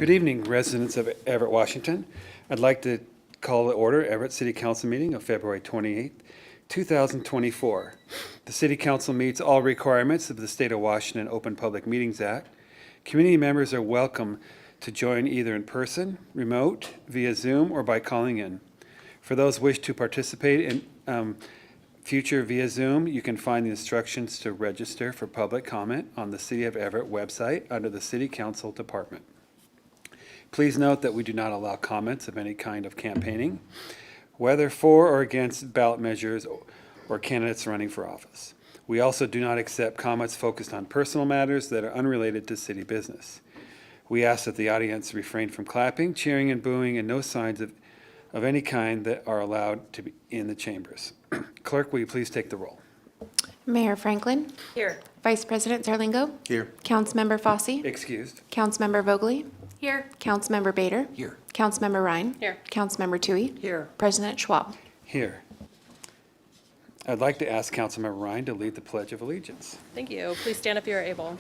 Good evening, residents of Everett, Washington. I'd like to call to order Everett City Council meeting of February 28th, 2024. The City Council meets all requirements of the State of Washington Open Public Meetings Act. Community members are welcome to join either in person, remote, via Zoom, or by calling in. For those who wish to participate in future via Zoom, you can find the instructions to register for public comment on the City of Everett website under the City Council Department. Please note that we do not allow comments of any kind of campaigning, whether for or against ballot measures or candidates running for office. We also do not accept comments focused on personal matters that are unrelated to city business. We ask that the audience refrain from clapping, cheering, and booing, and no signs of any kind that are allowed to be in the chambers. Clerk, will you please take the roll? Mayor Franklin. Here. Vice President Zarlingo. Here. Councilmember Fosse. Excused. Councilmember Vogely. Here. Councilmember Bader. Here. Councilmember Ryan. Here. Councilmember Tui. Here. President Schwab. Here. I'd like to ask Councilmember Ryan to lead the Pledge of Allegiance. Thank you. Please stand if you are able.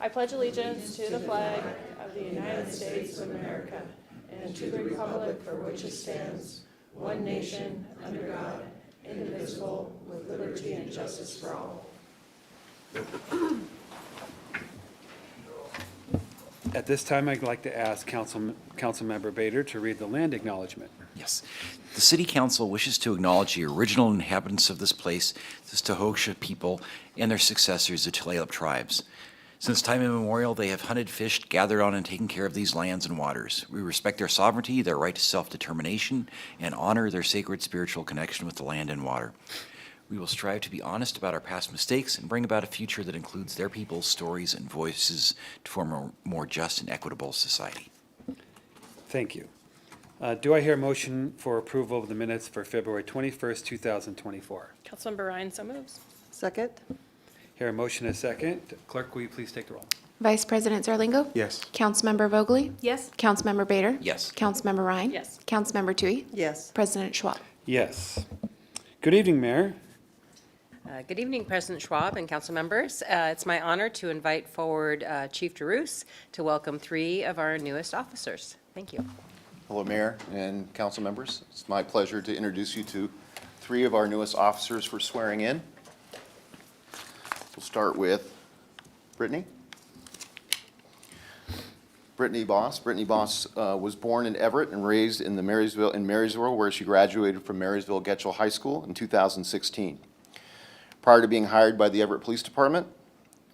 I pledge allegiance to the flag of the United States of America and to the republic for which it stands, one nation, under God, indivisible, with liberty and justice for all. At this time, I'd like to ask Councilmember Bader to read the land acknowledgement. Yes. The City Council wishes to acknowledge the original inhabitants of this place, the Stohosha people, and their successors, the Tulalip tribes. Since time immemorial, they have hunted, fished, gathered on, and taken care of these lands and waters. We respect their sovereignty, their right to self-determination, and honor their sacred spiritual connection with the land and water. We will strive to be honest about our past mistakes and bring about a future that includes their people's stories and voices to form a more just and equitable society. Thank you. Do I hear a motion for approval of the minutes for February 21st, 2024? Councilmember Ryan so moves. Second? Hear a motion and a second. Clerk, will you please take the roll? Vice President Zarlingo. Yes. Councilmember Vogely. Yes. Councilmember Bader. Yes. Councilmember Ryan. Yes. Councilmember Tui. Yes. President Schwab. Yes. Good evening, Mayor. Good evening, President Schwab and council members. It's my honor to invite forward Chief DeRoos to welcome 3 of our newest officers. Thank you. Hello, Mayor and council members. It's my pleasure to introduce you to 3 of our newest officers for swearing in. We'll start with Brittany. Brittany Boss. Brittany Boss was born in Everett and raised in Marysville, where she graduated from Marysville Getchell High School in 2016. Prior to being hired by the Everett Police Department,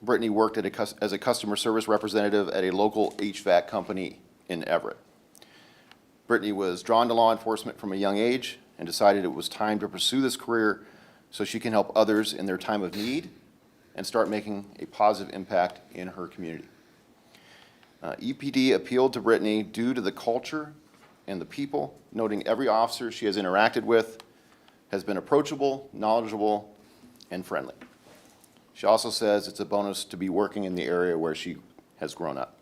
Brittany worked as a customer service representative at a local HVAC company in Everett. Brittany was drawn to law enforcement from a young age and decided it was time to pursue this career so she can help others in their time of need and start making a positive impact in her community. EPD appealed to Brittany due to the culture and the people, noting every officer she has interacted with has been approachable, knowledgeable, and friendly. She also says it's a bonus to be working in the area where she has grown up.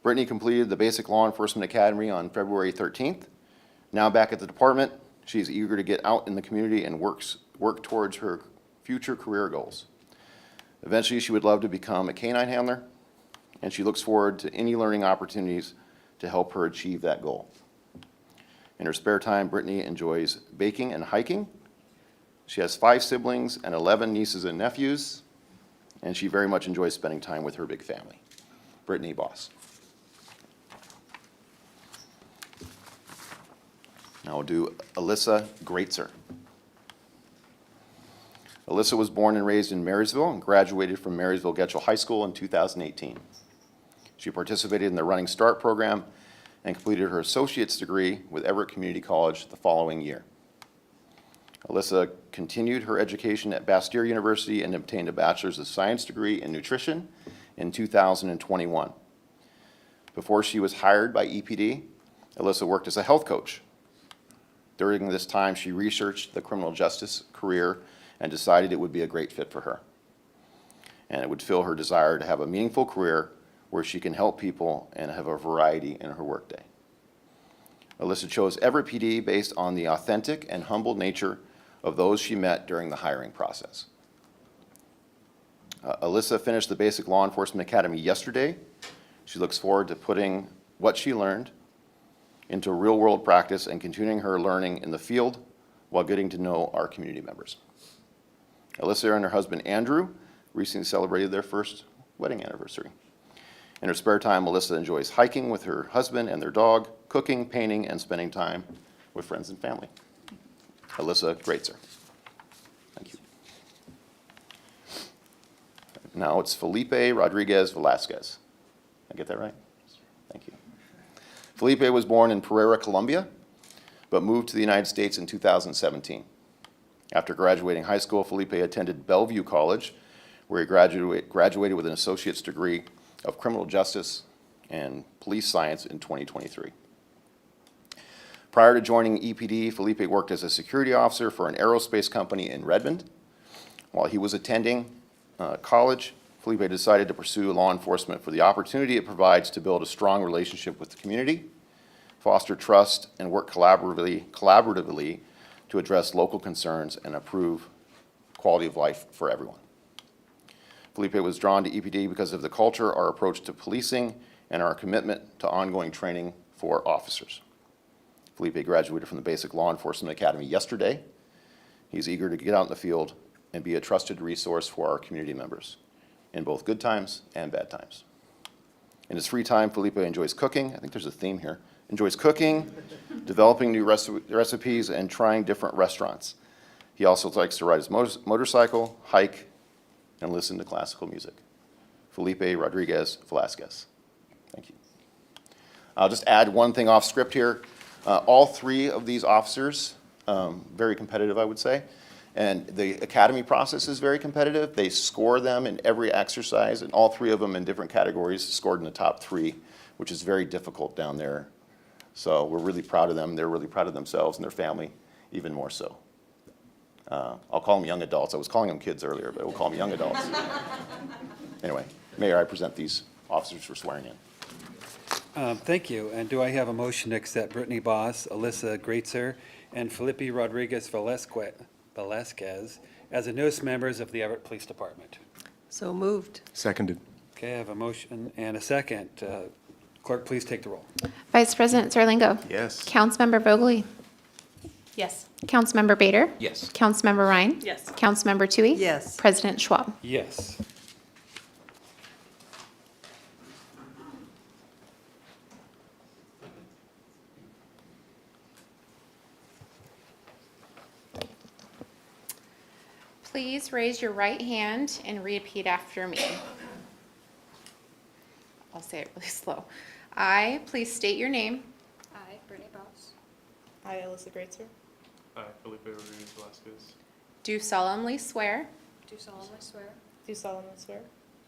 Brittany completed the Basic Law Enforcement Academy on February 13th. Now back at the department, she is eager to get out in the community and work towards her future career goals. Eventually, she would love to become a canine handler, and she looks forward to any learning opportunities to help her achieve that goal. In her spare time, Brittany enjoys baking and hiking. She has 5 siblings and 11 nieces and nephews, and she very much enjoys spending time with her big family. Brittany Boss. Now we'll do Alyssa Greatzer. Alyssa was born and raised in Marysville and graduated from Marysville Getchell High School in 2018. She participated in the Running Start program and completed her associate's degree with Everett Community College the following year. Alyssa continued her education at Bastyr University and obtained a Bachelor's of Science degree in nutrition in 2021. Before she was hired by EPD, Alyssa worked as a health coach. During this time, she researched the criminal justice career and decided it would be a great fit for her. And it would fill her desire to have a meaningful career where she can help people and have a variety in her workday. Alyssa chose Everett PD based on the authentic and humble nature of those she met during the hiring process. Alyssa finished the Basic Law Enforcement Academy yesterday. She looks forward to putting what she learned into real-world practice and continuing her learning in the field while getting to know our community members. Alyssa and her husband Andrew recently celebrated their first wedding anniversary. In her spare time, Alyssa enjoys hiking with her husband and their dog, cooking, painting, and spending time with friends and family. Alyssa Greatzer. Thank you. Now it's Felipe Rodriguez Velasquez. Did I get that right? Thank you. Felipe was born in Pereira, Colombia, but moved to the United States in 2017. After graduating high school, Felipe attended Bellevue College, where he graduated with an associate's degree of criminal justice and police science in 2023. Prior to joining EPD, Felipe worked as a security officer for an aerospace company in Redmond. While he was attending college, Felipe decided to pursue law enforcement for the opportunity it provides to build a strong relationship with the community, foster trust, and work collaboratively to address local concerns and improve quality of life for everyone. Felipe was drawn to EPD because of the culture, our approach to policing, and our commitment to ongoing training for officers. Felipe graduated from the Basic Law Enforcement Academy yesterday. He's eager to get out in the field and be a trusted resource for our community members in both good times and bad times. In his free time, Felipe enjoys cooking. I think there's a theme here. Enjoys cooking, developing new recipes, and trying different restaurants. He also likes to ride his motorcycle, hike, and listen to classical music. Felipe Rodriguez Velasquez. Thank you. I'll just add one thing off script here. All three of these officers, very competitive, I would say. And the academy process is very competitive. They score them in every exercise, and all three of them in different categories scored in the top 3, which is very difficult down there. So we're really proud of them. They're really proud of themselves and their family, even more so. I'll call them young adults. I was calling them kids earlier, but we'll call them young adults. Anyway, Mayor, I present these officers for swearing in. Thank you. And do I have a motion to accept Brittany Boss, Alyssa Greatzer, and Felipe Rodriguez Velasquez as the newest members of the Everett Police Department? So moved. Seconded. Okay, I have a motion and a second. Clerk, please take the roll. Vice President Zerlingo. Yes. Councilmember Vogely. Yes. Councilmember Bader. Yes. Councilmember Ryan. Yes. Councilmember Tui. Yes. President Schwab. Yes. Please raise your right hand and repeat after me. I'll say it really slow. I, please state your name, I, Brittany Boss, I, Alyssa Greatzer, I, Felipe Rodriguez Velasquez, do solemnly swear. do solemnly swear do solemnly swear.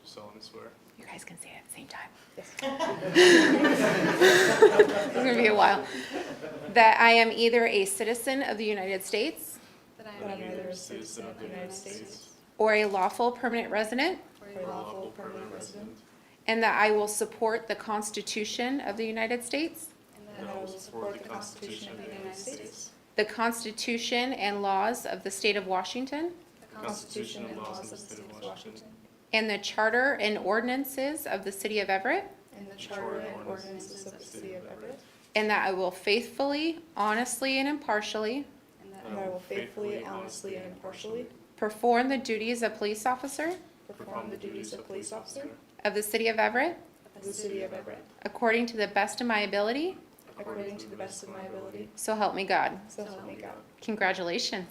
solemnly swear You guys can say it at the same time. Yes. It's going to be a while. That I am either a citizen of the United States that I That I am am either either a citizen of the United States or a lawful permanent resident, or a lawful permanent resident, and that I will support the Constitution of the United States, and that I will support the Constitution of the United States, the Constitution and laws of the state of Washington, the Constitution and laws of the state of Washington, and the charter and ordinances of the city of Everett, and the charter and ordinances of the city of Everett, and that I will faithfully, honestly, and impartially and that and that I will faithfully, honestly, and impartially perform the duties of police officer perform the duties of police officer of the city of Everett of the city of Everett, according to the best of my ability, according to the best of my ability, so help me God. so help me God. Congratulations.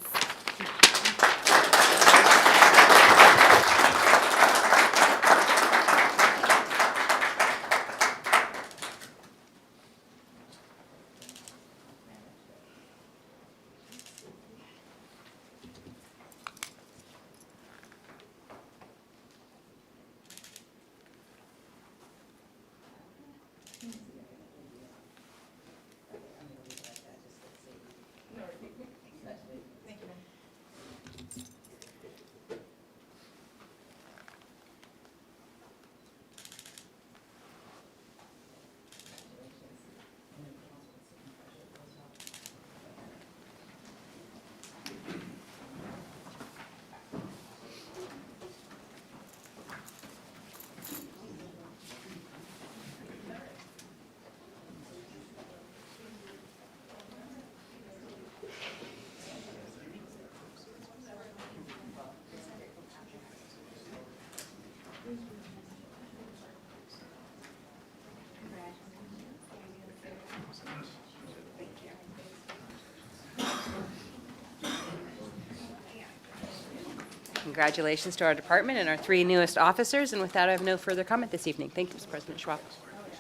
Congratulations to our department and our 3 newest officers, and with that, I have no further comment this evening. Thank you, Mr. President Schwab.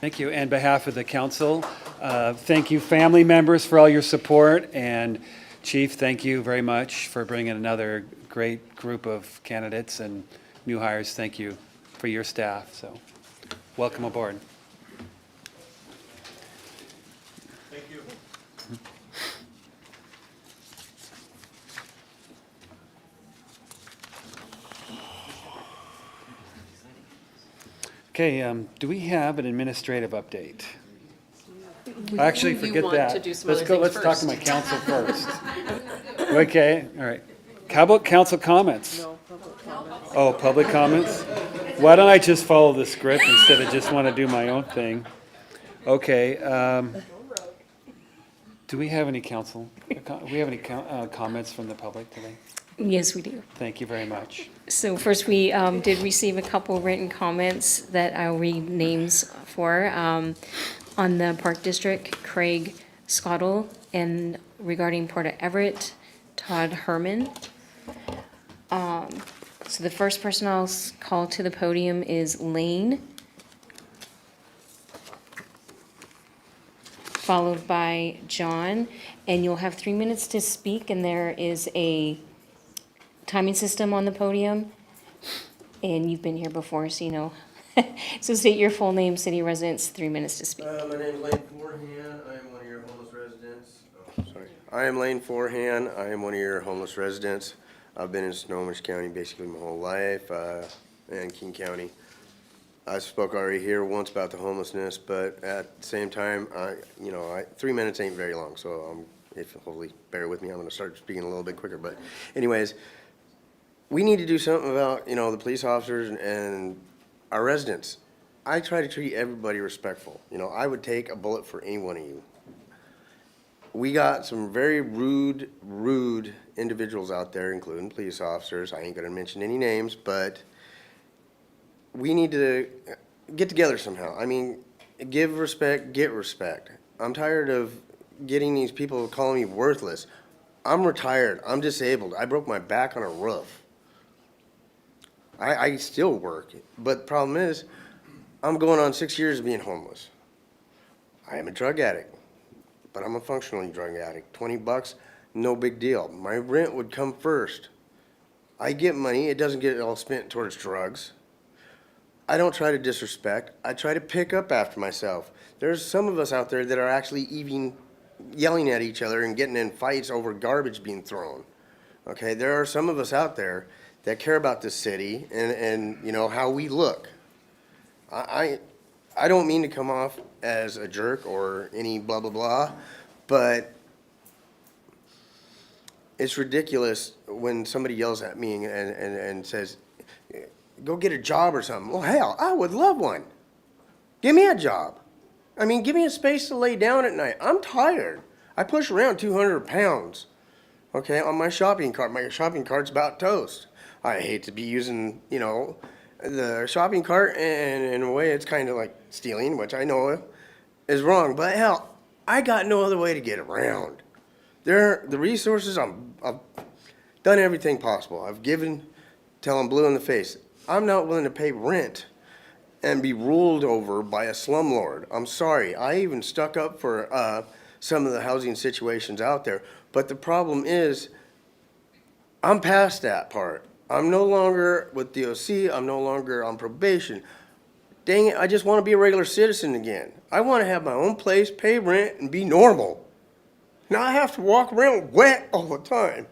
Thank you. And behalf of the council, thank you, family members, for all your support. And Chief, thank you very much for bringing another great group of candidates and new hires. Thank you for your staff. So welcome aboard. Thank you. Okay, do we have an administrative update? Actually, forget want that. to do some Let's other go, things let's talk to my first. council first. Okay, all right. How about council comments? No public comments. Oh, public comments? Why don't I just follow the script instead of just want to do my own thing? Okay, do we have any comments from the public today? Yes, we do. Thank you very much. So first, we did receive a couple written comments that I'll read names for. On the Park District, Craig Scottle, and regarding Port of Everett, Todd Herman. So the first person I'll call to the podium is Lane, followed by John, and you'll have 3 minutes to speak, and there is a timing system on the podium, and you've been here before, so you know. So state your full name, city residence, 3 minutes to speak. My name is Lane Forehand. I am one of your homeless residents. Sorry. I am Lane Forehand. I am one of your homeless residents. I've been in Snohomish County basically my whole life, and King County. I spoke already here once about the homelessness, but at the same time, 3 minutes ain't very long, so if you'll hopefully bear with me, I'm gonna start speaking a little bit quicker, but anyways, we need to do something about, the police officers and our residents. I try to treat everybody respectful. I would take a bullet for any one of you. We got some very rude individuals out there, including police officers. I ain't gonna mention any names, but we need to get together somehow. I mean, give respect, get respect. I'm tired of getting these people calling me worthless. I'm retired. I'm disabled. I broke my back on a roof. I still work, but the problem is, I'm going on 6 years of being homeless. I am a drug addict, but I'm a functional drug addict. $20, no big deal. My rent would come first. I get money, it doesn't get all spent towards drugs. I don't try to disrespect, I try to pick up after myself. There's some of us out there that are actually even yelling at each other and getting in fights over garbage being thrown. Okay, there are some of us out there that care about this city and how we look. I don't mean to come off as a jerk or any blah, blah, blah, but it's ridiculous when somebody yells at me and says, go get a job or something. Well, hell, I would love one. Give me a job. I mean, give me a space to lay down at night. I'm tired. I push around 200 pounds, okay, on my shopping cart. My shopping cart's about toast. I hate to be using, the shopping cart, and in a way it's kind of like stealing, which I know is wrong, but hell, I got no other way to get around. The resources, I've done everything possible. I've given till I'm blue in the face. I'm not willing to pay rent and be ruled over by a slumlord. I'm sorry. I even stuck up for some of the housing situations out there, but the problem is I'm past that part. I'm no longer with DOC. I'm no longer on probation. Dang it, I just want to be a regular citizen again. I want to have my own place, pay rent, and be normal. Now I have to walk around wet all the time.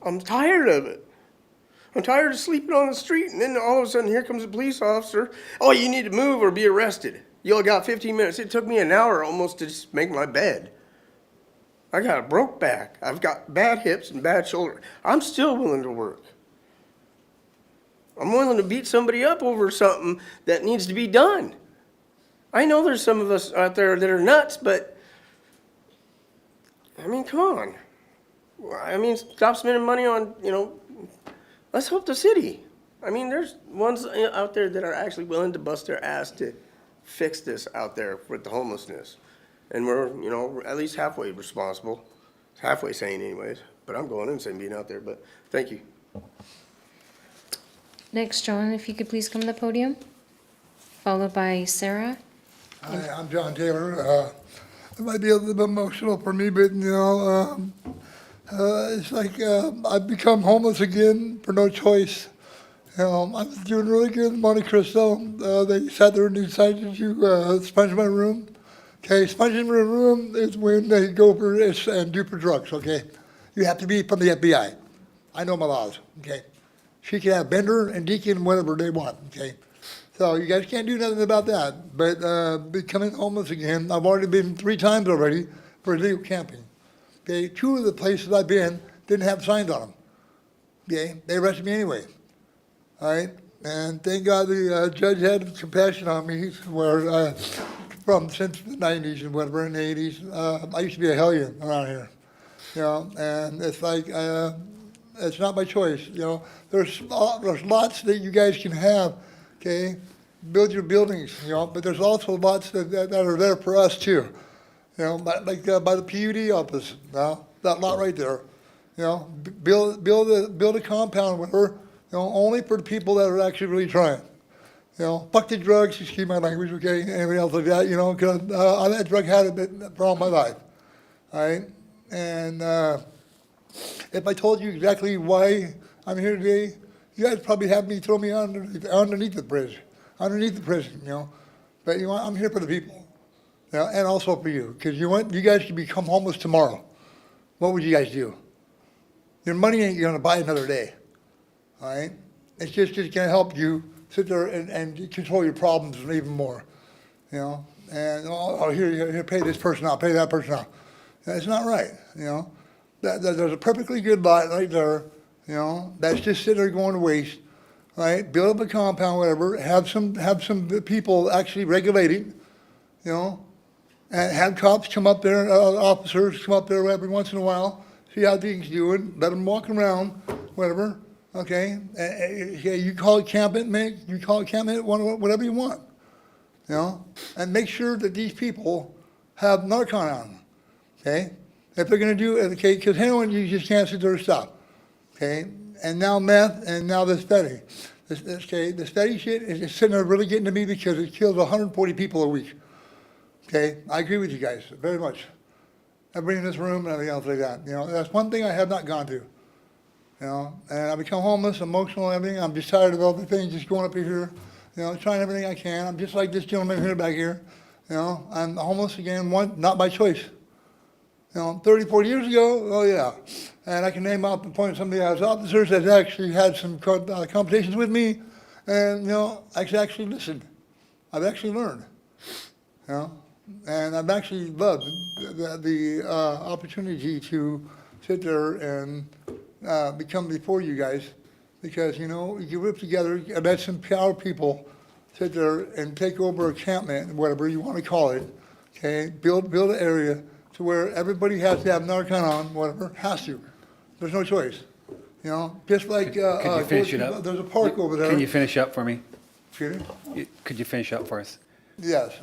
I'm tired of it. I'm tired of sleeping on the street, and then all of a sudden here comes a police officer. Oh, you need to move or be arrested. You only got 15 minutes. It took me an hour almost to just make my bed. I got a broke back. I've got bad hips and bad shoulder. I'm still willing to work. I'm willing to beat somebody up over something that needs to be done. I know there's some of us out there that are nuts, but I mean, come on. I mean, stop spending money on, let's help the city. I mean, there's ones out there that are actually willing to bust their ass to fix this out there with the homelessness. And we're, at least halfway responsible. Halfway sane anyways. But I'm going insane being out there, but thank you. Next, John, if you could please come to the podium, followed by Sarah. Hi, I'm John Taylor. It might be a little bit emotional for me, but it's like I've become homeless again for no choice. I was doing really good in Monte Cristo. They sat there and decided to sponge my room. Okay, sponging my room is when they go for this and do for drugs. Okay, you have to be from the FBI. I know my laws. Okay, she can have Bender and Deacon whatever they want. Okay. So you guys can't do nothing about that. But becoming homeless again, I've already been 3 times already for illegal camping. Okay, 2 of the places I've been didn't have signs on them. Okay, they arrested me anyway. All right, and thank God the judge had compassion on me. Where from since the 90s and whatever in the 80s, I used to be a hellion around here. And it's like it's not my choice. There's lots that you guys can have. Okay, build your buildings, but there's also lots that are there for us too. Like by the PUD office, that lot right there. Build a compound with her, only for the people that are actually really trying. Fuck the drugs, excuse my language, okay, anything else like that, because I've had drug habit for all my life. All right, and if I told you exactly why I'm here today, you guys probably have me throw me underneath the bridge, underneath the prison, But I'm here for the people, and also for you, because you guys could become homeless tomorrow. What would you guys do? Your money ain't gonna buy another day, all right? It's just gonna help you sit there and control your problems even more, And here, pay this person out, pay that person out. That's not right, There's a perfectly good lot right there. That's just sitting there going to waste, right? Build up a compound, whatever, have some people actually regulate it, and have cops come up there, officers come up there every once in a while, see how things doing, let them walk around, whatever, okay? You call it camping, you call it camping, whatever you want, And make sure that these people have Narcan on them, okay? If they're gonna do it, okay, because heroin, you just can't sit there and stop. Okay, and now meth, and now this Betty. The Betty shit is just sitting there really getting to me because it kills 140 people a week. Okay, I agree with you guys very much. Everybody in this room and everything else like that. That's one thing I have not gone to. And I become homeless, emotional, and everything. I'm just tired of all the things just going up here. Trying everything I can. I'm just like this gentleman here back here. I'm homeless again. Not by choice. 30, 40 years ago, oh yeah. And I can name off the point somebody as officers that actually had some conversations with me, and I actually listened. I've actually learned, and I've actually loved the opportunity to sit there and become before you guys, because you whip together and let some power people sit there and take over a campment, whatever you want to call it. Okay, build an area to where everybody has to have Narcan on, whatever, has to. There's no choice. Just like, Could you finish it up? There's a park over there. Can you finish up for me? Excuse me? Could you finish up for us? Yes,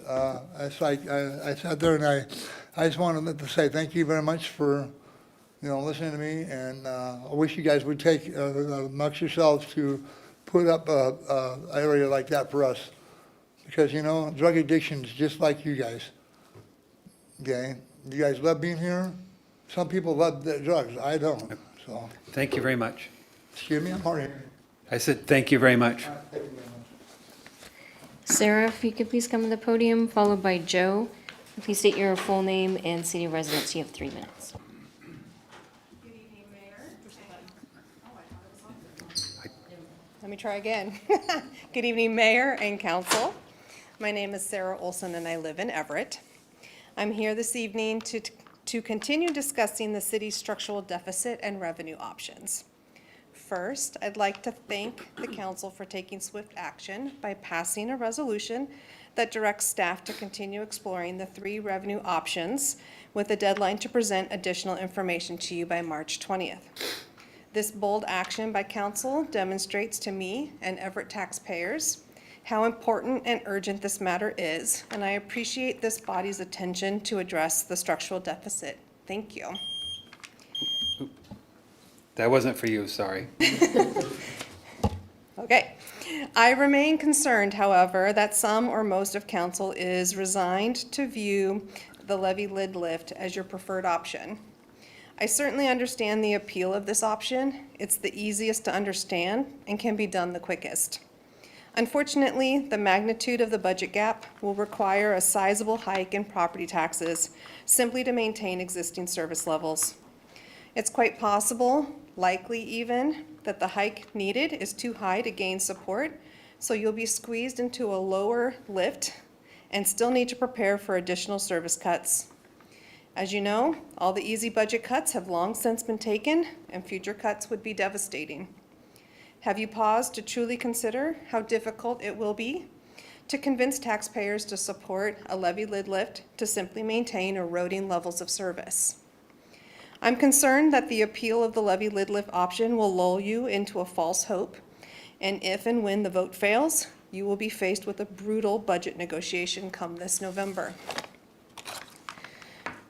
it's like, I sat there and I just wanted to say thank you very much for, listening to me, and I wish you guys would take, amongst yourselves to put up a area like that for us. Because, drug addiction is just like you guys. Okay? You guys love being here. Some people love the drugs. I don't. So, Thank you very much. excuse me, I'm hard of hearing. I said thank you very much. Thank you very much. Sarah, if you could please come to the podium, followed by Joe. Please state your full name and city of residence. You have 3 minutes. Let me try again. Good evening, Mayor and Council. My name is Sarah Olson, and I live in Everett. I'm here this evening to continue discussing the city's structural deficit and revenue options. First, I'd like to thank the council for taking swift action by passing a resolution that directs staff to continue exploring the 3 revenue options with a deadline to present additional information to you by March 20th. This bold action by council demonstrates to me and Everett taxpayers how important and urgent this matter is, and I appreciate this body's attention to address the structural deficit. Thank you. That wasn't for you, sorry. Okay. I remain concerned, however, that some or most of council is resigned to view the levy lid lift as your preferred option. I certainly understand the appeal of this option. It's the easiest to understand and can be done the quickest. Unfortunately, the magnitude of the budget gap will require a sizable hike in property taxes simply to maintain existing service levels. It's quite possible, likely even, that the hike needed is too high to gain support, so you'll be squeezed into a lower lift and still need to prepare for additional service cuts. As you know, all the easy budget cuts have long since been taken, and future cuts would be devastating. Have you paused to truly consider how difficult it will be to convince taxpayers to support a levy lid lift to simply maintain eroding levels of service? I'm concerned that the appeal of the levy lid lift option will lull you into a false hope, and if and when the vote fails, you will be faced with a brutal budget negotiation come this November.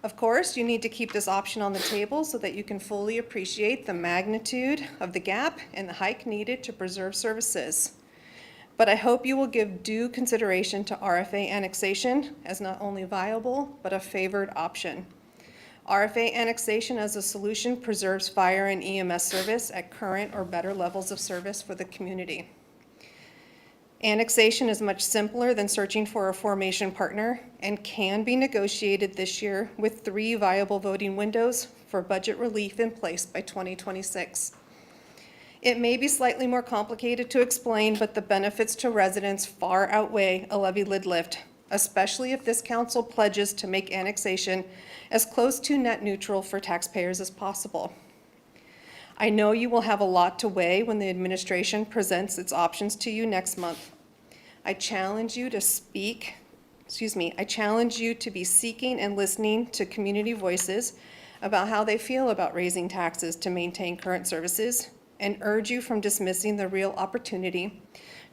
Of course, you need to keep this option on the table so that you can fully appreciate the magnitude of the gap and the hike needed to preserve services. But I hope you will give due consideration to RFA annexation as not only viable, but a favored option. RFA annexation as a solution preserves fire and EMS service at current or better levels of service for the community. Annexation is much simpler than searching for a formation partner and can be negotiated this year with 3 viable voting windows for budget relief in place by 2026. It may be slightly more complicated to explain, but the benefits to residents far outweigh a levy lid lift, especially if this council pledges to make annexation as close to net neutral for taxpayers as possible. I know you will have a lot to weigh when the administration presents its options to you next month. I challenge you to be seeking and listening to community voices about how they feel about raising taxes to maintain current services, and urge you from dismissing the real opportunity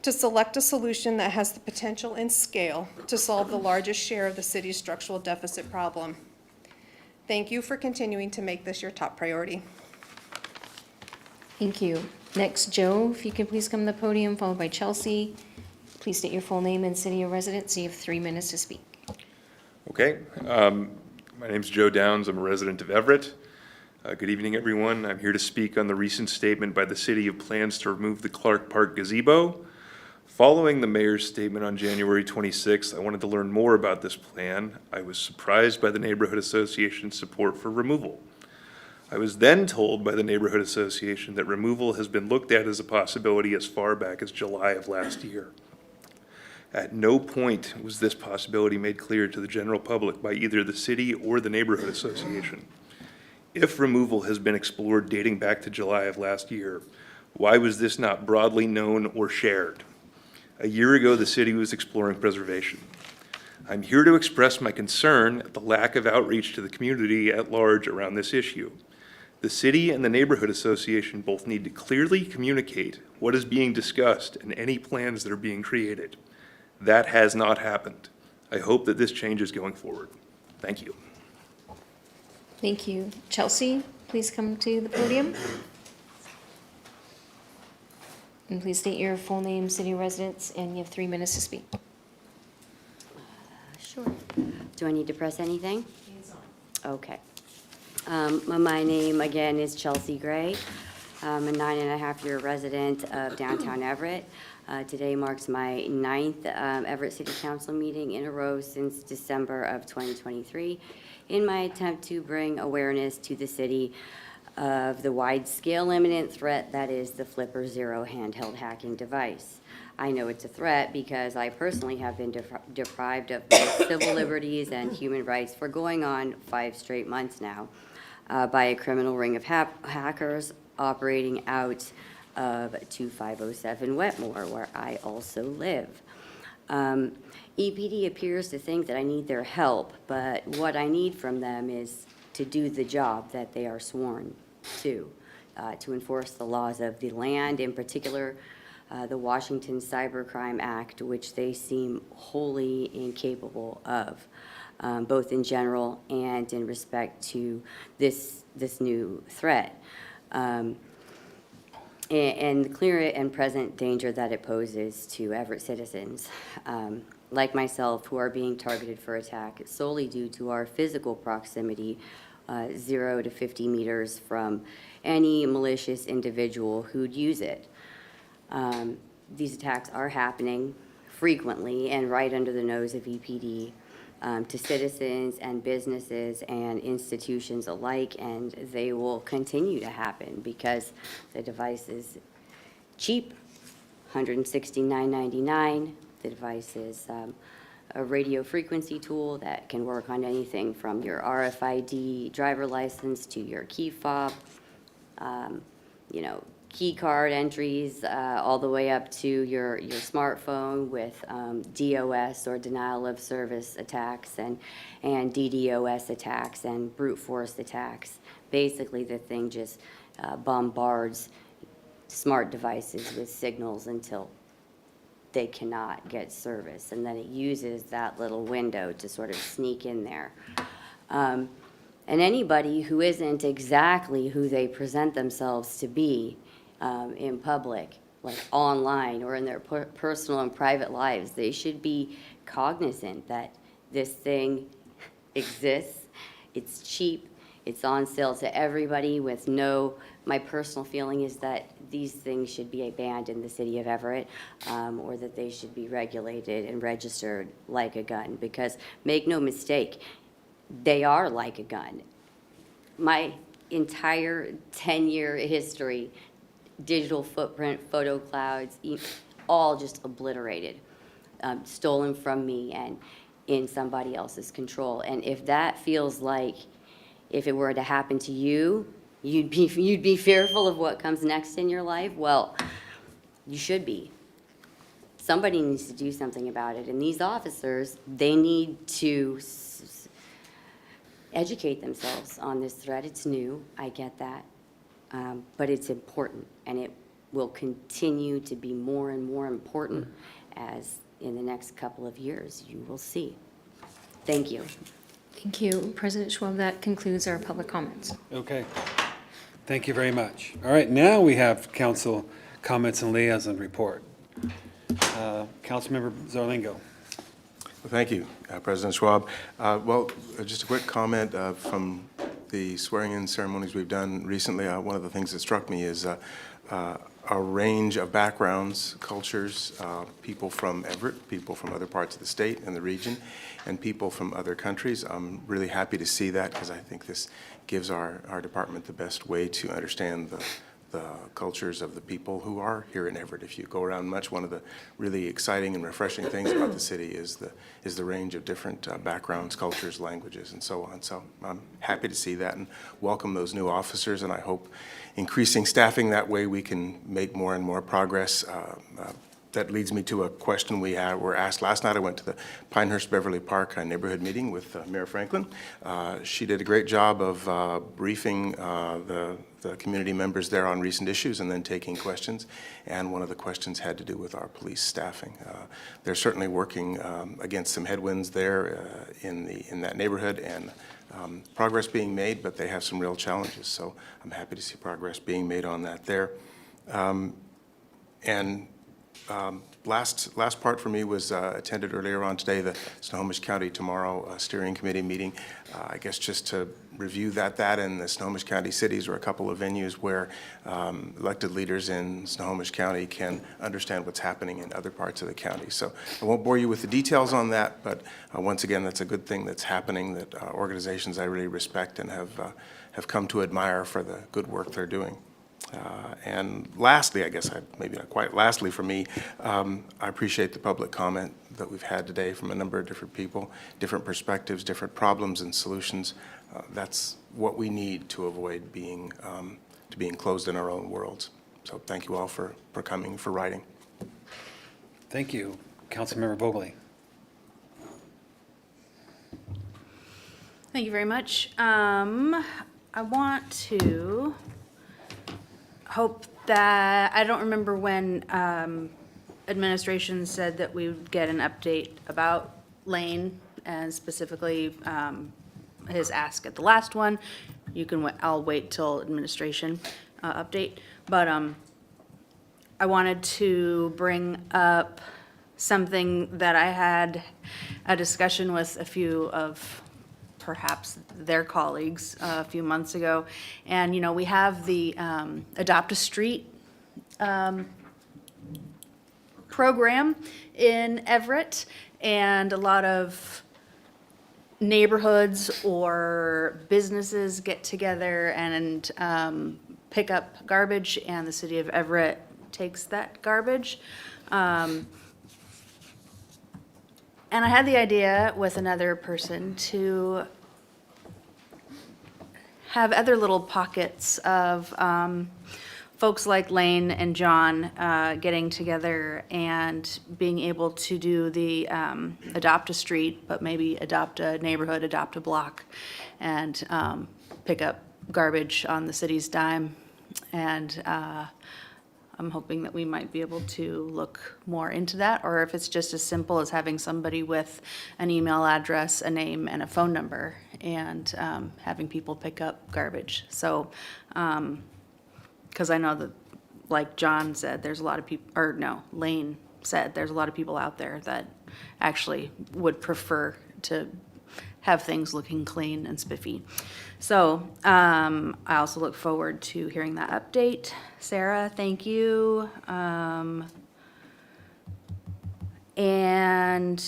to select a solution that has the potential and scale to solve the largest share of the city's structural deficit problem. Thank you for continuing to make this your top priority. Thank you. Next, Joe, if you could please come to the podium, followed by Chelsea. Please state your full name and city of residence. You have 3 minutes to speak. Okay, my name's Joe Downs. I'm a resident of Everett. Good evening, everyone. I'm here to speak on the recent statement by the city of plans to remove the Clark Park gazebo. Following the mayor's statement on January 26th, I wanted to learn more about this plan. I was surprised by the neighborhood association's support for removal. I was then told by the neighborhood association that removal has been looked at as a possibility as far back as July of last year. At no point was this possibility made clear to the general public by either the city or the neighborhood association. If removal has been explored dating back to July of last year, why was this not broadly known or shared? A year ago, the city was exploring preservation. I'm here to express my concern at the lack of outreach to the community at large around this issue. The city and the neighborhood association both need to clearly communicate what is being discussed and any plans that are being created. That has not happened. I hope that this changes going forward. Thank you. Thank you. Chelsea, please come to the podium. And please state your full name, city residence, and you have 3 minutes to speak. Sure. Do I need to press anything? Okay. My name, again, is Chelsea Gray. I'm a 9.5-year resident of downtown Everett. Today marks my 9th Everett City Council meeting in a row since December of 2023 in my attempt to bring awareness to the city of the wide-scale imminent threat that is the Flipper Zero handheld hacking device. I know it's a threat because I personally have been deprived of both civil liberties and human rights for going on 5 straight months now by a criminal ring of hackers operating out of 2507 Wetmore, where I also live. EPD appears to think that I need their help, but what I need from them is to do the job that they are sworn to enforce the laws of the land, in particular the Washington Cybercrime Act, which they seem wholly incapable of, both in general and in respect to this new threat. and the clear and present danger that it poses to Everett citizens, like myself, who are being targeted for attack solely due to our physical proximity, 0 to 50 meters from any malicious individual who'd use it. These attacks are happening frequently and right under the nose of EPD to citizens and businesses and institutions alike, and they will continue to happen because the device is cheap, $169.99. The device is a radio frequency tool that can work on anything from your RFID driver license to your key fob, key card entries, all the way up to your smartphone with DOS or denial of service attacks and DDoS attacks and brute force attacks. Basically, the thing just bombards smart devices with signals until they cannot get service, and then it uses that little window to sort of sneak in there. And anybody who isn't exactly who they present themselves to be in public, like online or in their personal and private lives, they should be cognizant that this thing exists, it's cheap, it's on sale to everybody with my personal feeling is that these things should be banned in the city of Everett, or that they should be regulated and registered like a gun, because make no mistake, they are like a gun. My entire 10-year history, digital footprint, photo clouds, all just obliterated, stolen from me and in somebody else's control. And if that feels like if it were to happen to you, you'd be fearful of what comes next in your life, well, you should be. Somebody needs to do something about it. And these officers, they need to educate themselves on this threat. It's new, I get that. But it's important, and it will continue to be more and more important as in the next couple of years you will see. Thank you. Thank you, President Schwab. That concludes our public comments. Okay. Thank you very much. All right, now we have council comments and liaison report. Councilmember Zarlingo. Well, thank you, President Schwab. Just a quick comment from the swearing-in ceremonies we've done recently. One of the things that struck me is a range of backgrounds, cultures, people from Everett, people from other parts of the state and the region, and people from other countries. I'm really happy to see that because I think this gives our department the best way to understand the cultures of the people who are here in Everett. If you go around much, one of the really exciting and refreshing things about the city is the range of different backgrounds, cultures, languages, and so on. So I'm happy to see that and welcome those new officers, and I hope increasing staffing that way we can make more and more progress. That leads me to a question we were asked last night. I went to the Pinehurst Beverly Park neighborhood meeting with Mayor Franklin. She did a great job of briefing the community members there on recent issues and then taking questions. And one of the questions had to do with our police staffing. They're certainly working against some headwinds there in that neighborhood, and progress being made, but they have some real challenges. So I'm happy to see progress being made on that there. Last part for me was attended earlier on today, the Snohomish County Tomorrow Steering Committee meeting. I guess just to review that and the Snohomish County cities are a couple of venues where elected leaders in Snohomish County can understand what's happening in other parts of the county. So I won't bore you with the details on that, but once again, that's a good thing that's happening, that organizations I really respect and have come to admire for the good work they're doing. And lastly, I guess maybe not quite lastly for me, I appreciate the public comment that we've had today from a number of different people, different perspectives, different problems and solutions. That's what we need to avoid being closed in our own worlds. So thank you all for coming, for writing. Thank you. Councilmember Bogley. Thank you very much. I want to hope that, I don't remember when administration said that we would get an update about Lane and specifically his ask at the last one. I'll wait till administration update. But I wanted to bring up something that I had a discussion with a few of perhaps their colleagues a few months ago. And, you know, we have the Adopt a Street program in Everett, and a lot of neighborhoods or businesses get together and pick up garbage, and the city of Everett takes that garbage. And I had the idea with another person to have other little pockets of folks like Lane and John getting together and being able to do the adopt a street, but maybe adopt a neighborhood, adopt a block, and pick up garbage on the city's dime. And I'm hoping that we might be able to look more into that, or if it's just as simple as having somebody with an email address, a name, and a phone number, and having people pick up garbage. So, because I know that, like John said, there's a lot of people, or no, Lane said, there's a lot of people out there that actually would prefer to have things looking clean and spiffy. So I also look forward to hearing that update. Sarah, thank you. And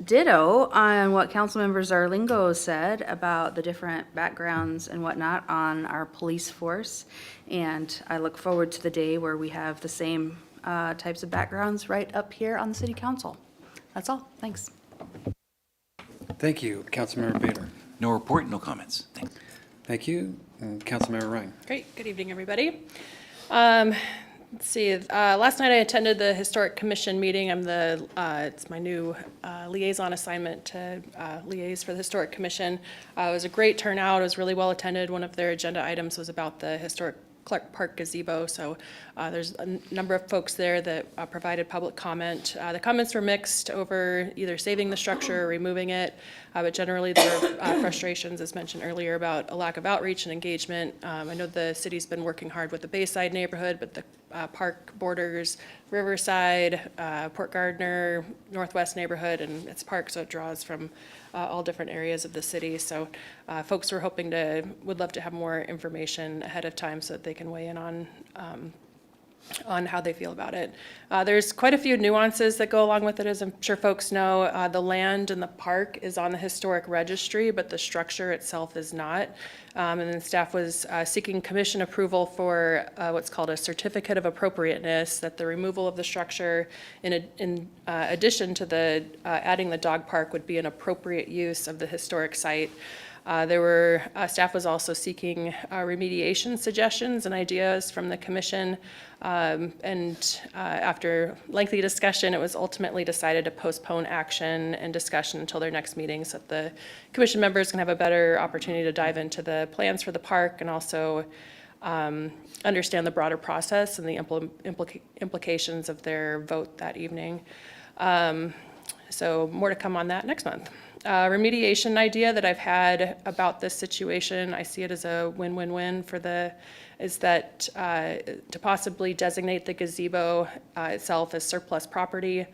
ditto on what Councilmember Zarlingo said about the different backgrounds and whatnot on our police force. And I look forward to the day where we have the same types of backgrounds right up here on the city council. That's all. Thanks. Thank you, Councilmember Bader. No report, no comments. Thanks. Thank you, and Councilmember Ryan. Great. Good evening, everybody. Let's see. Last night I attended the Historic Commission meeting. I'm the it's my new liaison assignment to liaise for the Historic Commission. It was a great turnout. It was really well attended. One of their agenda items was about the historic Clark Park gazebo. So there's a number of folks there that provided public comment. The comments were mixed over either saving the structure or removing it, but generally there were frustrations, as mentioned earlier, about a lack of outreach and engagement. I know the city's been working hard with the Bayside neighborhood, but the park borders Riverside, Port Gardner, Northwest neighborhood, and its park, so it draws from all different areas of the city. So folks were would love to have more information ahead of time so that they can weigh in on how they feel about it. There's quite a few nuances that go along with it, as I'm sure folks know. The land in the park is on the historic registry, but the structure itself is not. And then staff was seeking commission approval for what's called a certificate of appropriateness, that the removal of the structure in addition to the adding the dog park would be an appropriate use of the historic site. Staff was also seeking remediation suggestions and ideas from the commission. And after lengthy discussion, it was ultimately decided to postpone action and discussion until their next meeting so that the commission members can have a better opportunity to dive into the plans for the park and also understand the broader process and the implications of their vote that evening. So more to come on that next month. Remediation idea that I've had about this situation, I see it as a win-win-win is that to possibly designate the gazebo itself as surplus property,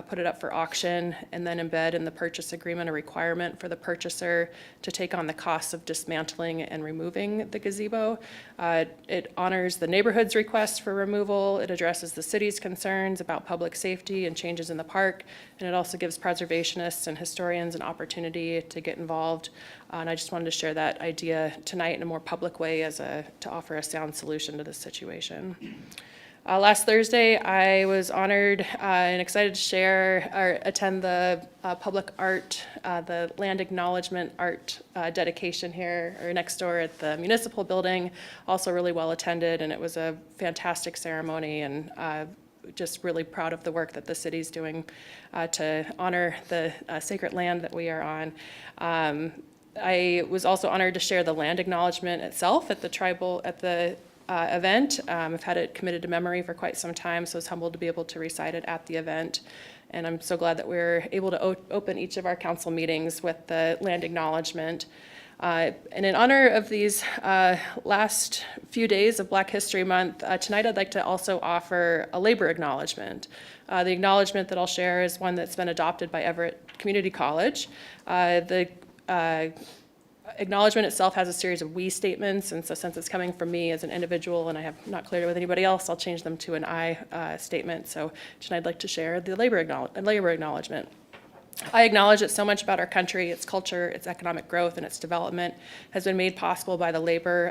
put it up for auction, and then embed in the purchase agreement a requirement for the purchaser to take on the costs of dismantling and removing the gazebo. It honors the neighborhood's request for removal. It addresses the city's concerns about public safety and changes in the park, and it also gives preservationists and historians an opportunity to get involved. And I just wanted to share that idea tonight in a more public way to offer a sound solution to this situation. Last Thursday, I was honored and excited to share or attend the public art, the land acknowledgement art dedication here or next door at the municipal building. Also really well attended, and it was a fantastic ceremony, and just really proud of the work that the city's doing to honor the sacred land that we are on. I was also honored to share the land acknowledgement itself at the event. I've had it committed to memory for quite some time, so I was humbled to be able to recite it at the event. And I'm so glad that we're able to open each of our council meetings with the land acknowledgement. And in honor of these last few days of Black History Month, tonight I'd like to also offer a labor acknowledgement. The acknowledgement that I'll share is one that's been adopted by Everett Community College. The acknowledgement itself has a series of we statements, and so since it's coming from me as an individual and I have not cleared it with anybody else, I'll change them to an I statement. So tonight I'd like to share the labor acknowledgement. I acknowledge that so much about our country, its culture, its economic growth, and its development has been made possible by the labor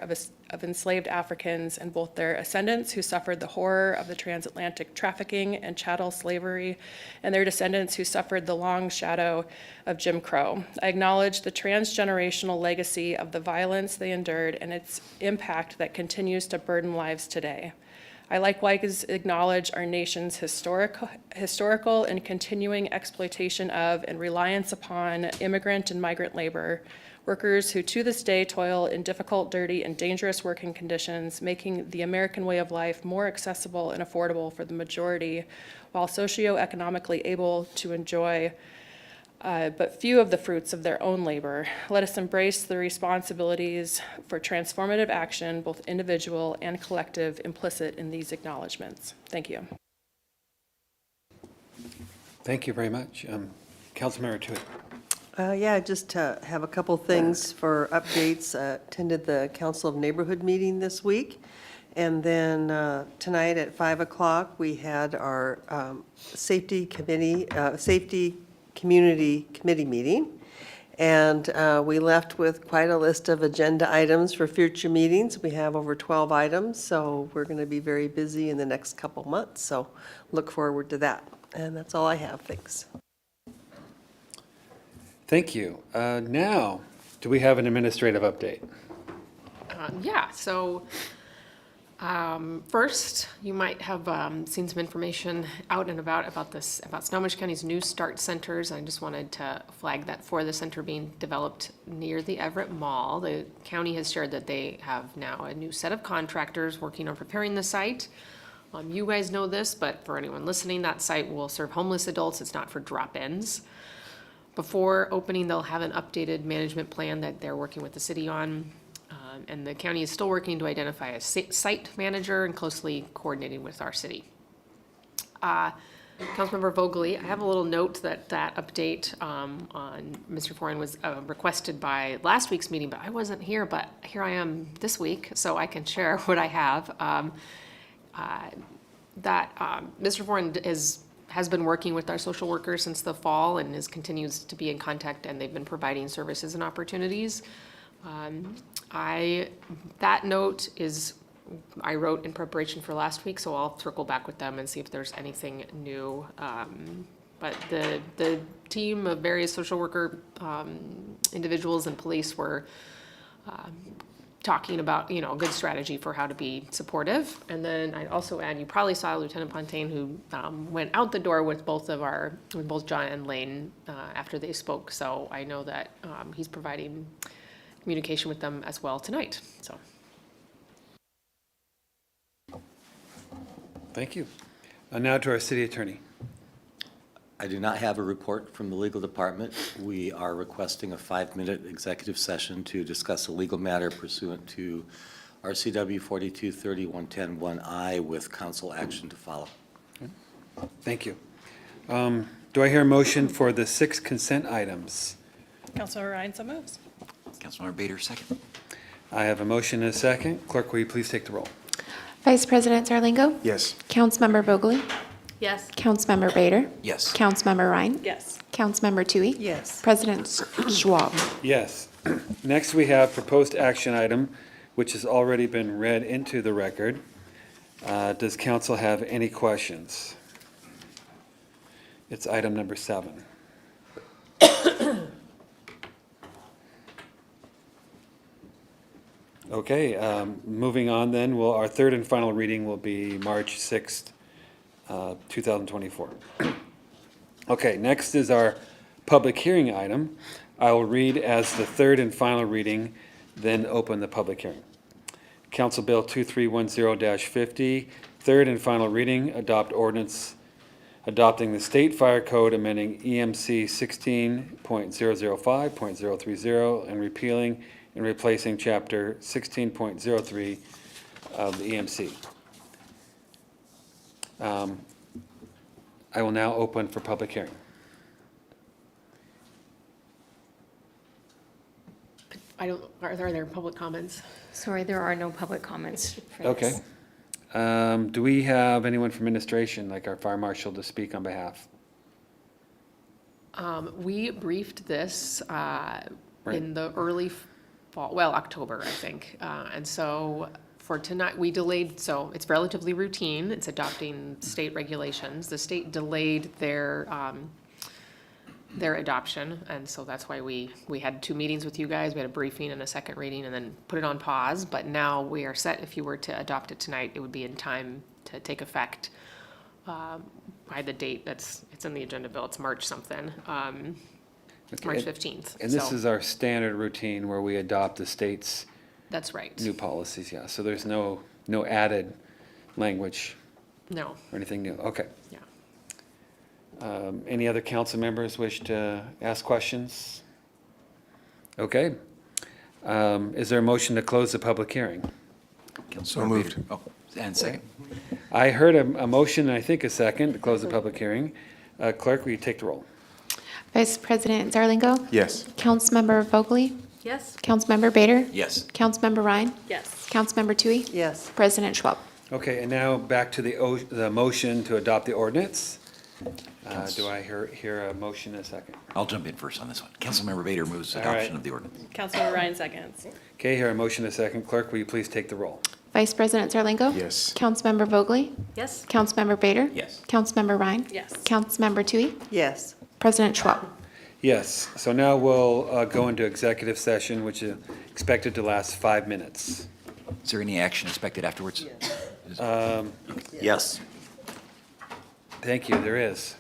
of enslaved Africans and both their ascendants who suffered the horror of the transatlantic trafficking and chattel slavery, and their descendants who suffered the long shadow of Jim Crow. I acknowledge the transgenerational legacy of the violence they endured and its impact that continues to burden lives today. I likewise acknowledge our nation's historical and continuing exploitation of and reliance upon immigrant and migrant labor, workers who to this day toil in difficult, dirty, and dangerous working conditions, making the American way of life more accessible and affordable for the majority, while socioeconomically able to enjoy but few of the fruits of their own labor. Let us embrace the responsibilities for transformative action, both individual and collective, implicit in these acknowledgements. Thank you. Thank you very much. Councilmember Tui. Yeah, just to have a couple things for updates. Attended the Council of Neighborhood meeting this week. And then tonight at 5 o'clock, we had our safety community committee meeting. And we left with quite a list of agenda items for future meetings. We have over 12 items, so we're going to be very busy in the next couple months. So look forward to that. And that's all I have. Thanks. Thank you. Now, do we have an administrative update? Yeah, so first, you might have seen some information out and about Snohomish County's new START centers. I just wanted to flag that for the center being developed near the Everett Mall. The county has shared that they have now a new set of contractors working on preparing the site. You guys know this, but for anyone listening, that site will serve homeless adults. It's not for drop-ins. Before opening, they'll have an updated management plan that they're working with the city on. And the county is still working to identify a site manager and closely coordinating with our city. Councilmember Vogely, I have a little note that update on Mr. Foran was requested by last week's meeting, but I wasn't here, but here I am this week, so I can share what I have. Mr. Foran has been working with our social workers since the fall and continues to be in contact, and they've been providing services and opportunities. That note I wrote in preparation for last week, so I'll circle back with them and see if there's anything new. But the team of various social worker individuals and police were talking about, a good strategy for how to be supportive. And then I'd also add, you probably saw Lieutenant Pontaine, who went out the door with both John and Lane after they spoke. So I know that he's providing communication with them as well tonight. So. Thank you. Now to our city attorney. I do not have a report from the legal department. We are requesting a 5-minute executive session to discuss a legal matter pursuant to RCW 4230-110-1I with council action to follow. Okay. Thank you. Do I hear a motion for the 6 consent items? Councilmember Ryan, so moves. Councilmember Bader, second. I have a motion and a second. Clerk, will you please take the roll? Vice President Zarlingo? Yes. Councilmember Vogely? Yes. Councilmember Bader? Yes. Councilmember Ryan? Yes. Councilmember Tui? Yes. President Schwab? Yes. Next, we have proposed action item, which has already been read into the record. Does council have any questions? It's item number 7. Okay, moving on then, our third and final reading will be March 6th, 2024. Okay, next is our public hearing item. I will read as the third and final reading, then open the public hearing. Council Bill 2310-50, third and final reading, adopt ordinance adopting the state fire code, amending EMC 16.005.030, and repealing and replacing chapter 16.03 of the EMC. I will now open for public hearing. Are there public comments? Sorry, there are no public comments for this. Okay. Do we have anyone from administration, like our fire marshal, to speak on behalf? We briefed this in the early fall, well, October, I think. And so for tonight, we delayed, so it's relatively routine. It's adopting state regulations. The state delayed their adoption, and so that's why we had 2 meetings with you guys. We had a briefing and a second reading, and then put it on pause. But now we are set. If you were to adopt it tonight, it would be in time to take effect by the date it's in the agenda bill. It's March something, March 15th. And this So is our standard routine where we adopt the state's that's right. new policies, yeah. So there's no added language No, or anything new. Okay. yeah. Any other council members wish to ask questions? Okay. Is there a motion to close the public hearing? Councilmember moved. Bader. Oh, and second. I heard a motion, and I think a second, to close the public hearing. Clerk, will you take the roll? Vice President Zarlingo. Yes. Councilmember Vogely. Yes? Councilmember Bader. Yes. Councilmember Ryan. Yes. Councilmember Tui. Yes. President Schwab. Okay, and now back to the motion to adopt the ordinance. Do I hear a motion in a second? I'll jump in first on this one. Councilmember Bader moves All adoption right. of the ordinance. Councilmember Ryan seconds. Okay, hear a motion in a second. Clerk, will you please take the roll? Vice President Zarlingo. Yes. Councilmember Vogely. Yes? Councilmember Bader. Yes. Councilmember Ryan. Yes. Councilmember Tui. Yes. President Schwab. Yes, so now we'll go into executive session, which is expected to last 5 minutes. Is there any action expected afterwards? Yes. Thank you, there is.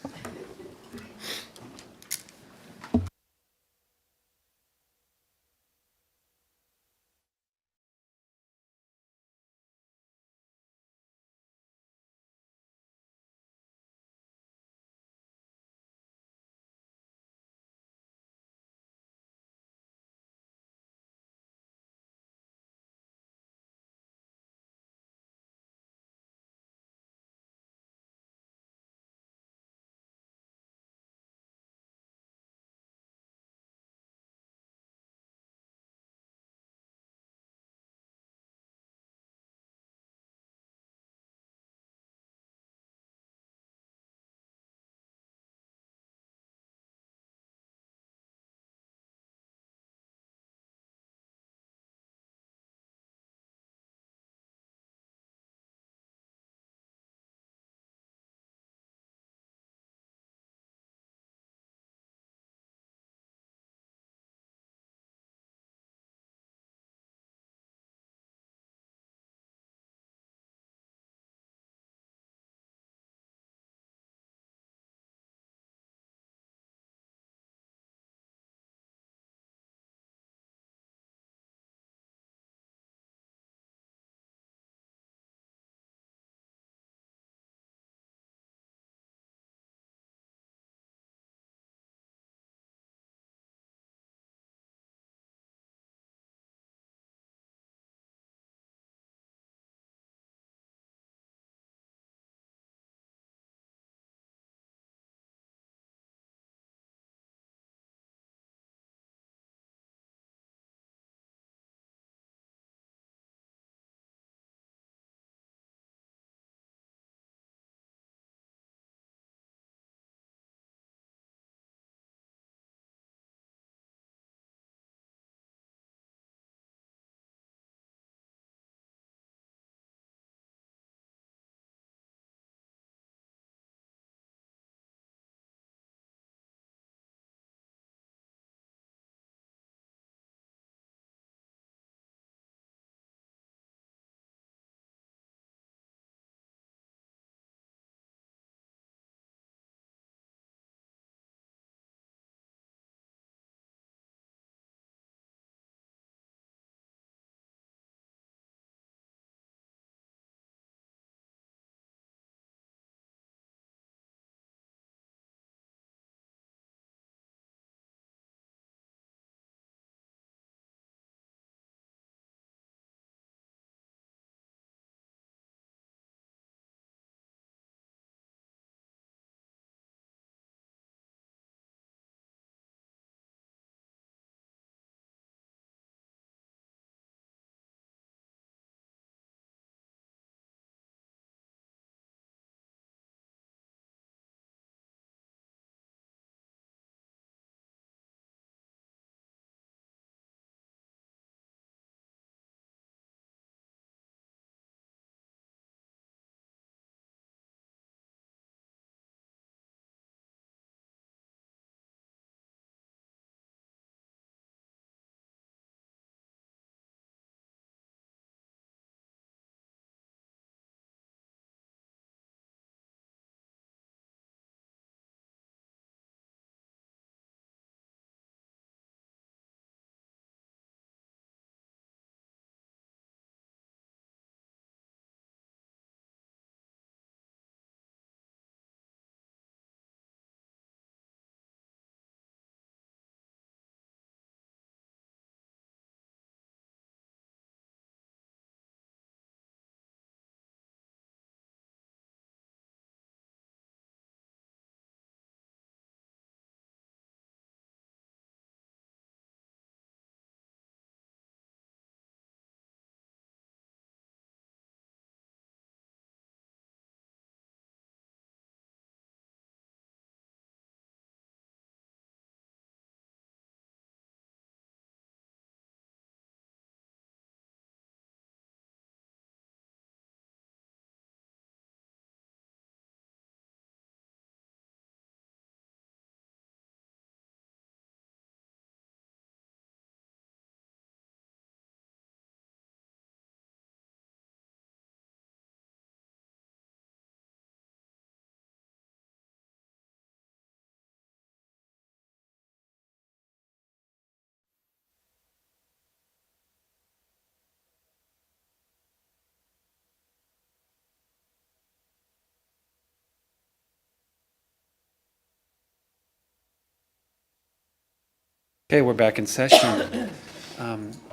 Okay, we're back in session.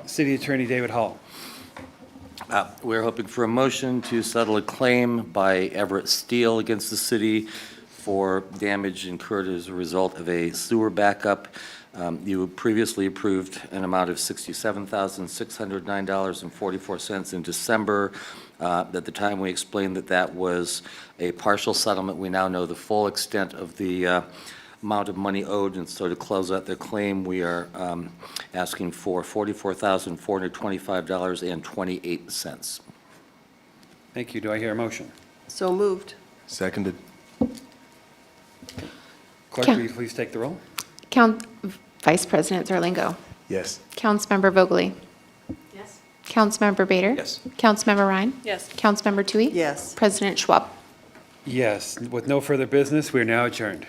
City Attorney David Hall. We're hoping for a motion to settle a claim by Everett Steel against the city for damage incurred as a result of a sewer backup. You previously approved an amount of $67,609.44 in December. At the time, we explained that that was a partial settlement. We now know the full extent of the amount of money owed, and so to close out the claim, we are asking for $44,425.28. Thank you. Do I hear a motion? So moved. Seconded. Clerk, will you please take the roll? Vice President Zarlingo. Yes. Councilmember Vogely. Yes. Councilmember Bader. Yes. Councilmember Ryan. Yes. Councilmember Tui. Yes. President Schwab. Yes. With no further business, we are now adjourned.